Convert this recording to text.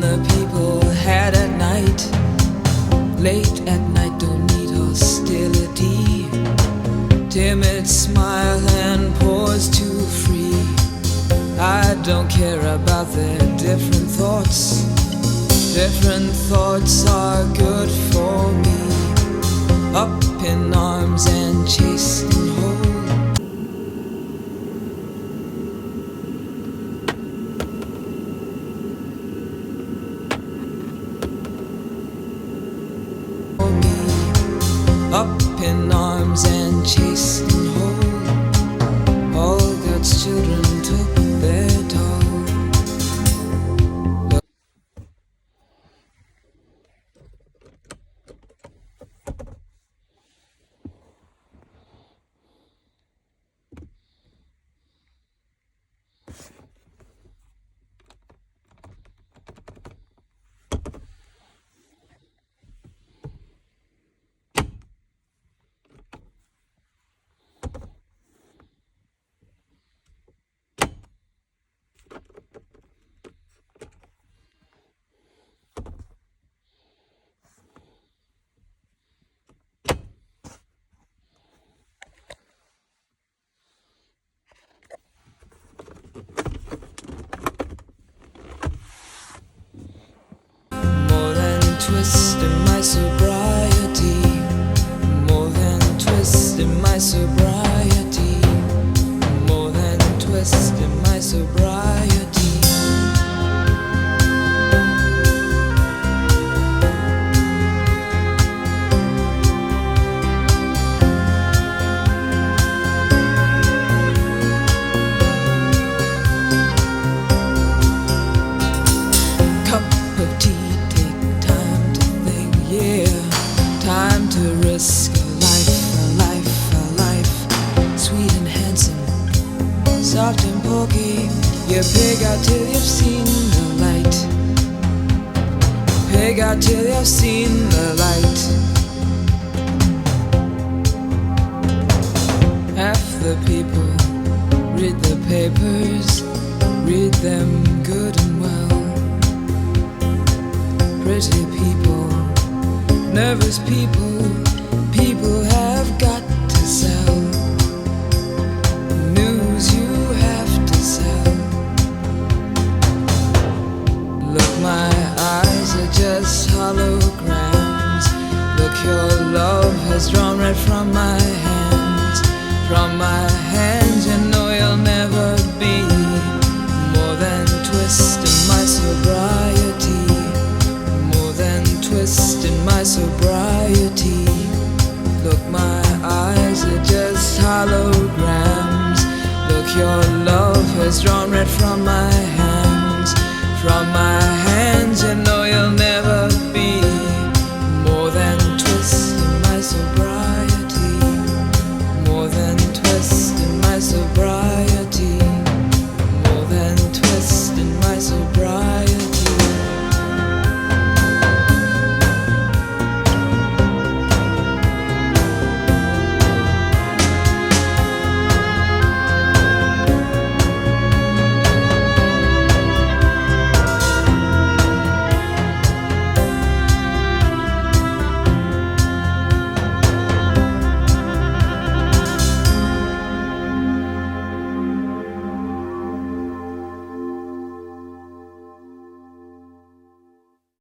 the people had at night. Late at night don't need hostility. Timid smile and pause too free. I don't care about their different thoughts. Different thoughts are good for me. Up in arms and chased and hold. Up in arms and chased and hold. All God's children took their toll. Twist in my sobriety, more than twist in my sobriety, more than twist in my sobriety. Cup of tea. Time to risk a life, sweet and handsome, soft and pokey. You pig out till you've seen the light. Pig out till you've seen the light. Half the people read the papers, read them good and well. Pretty people, nervous people, people have got to sell. News you have to sell. Look, my eyes are just holograms. Look, your love has drawn right from my hands. From my hands, you know you'll never be more than twist in my sobriety.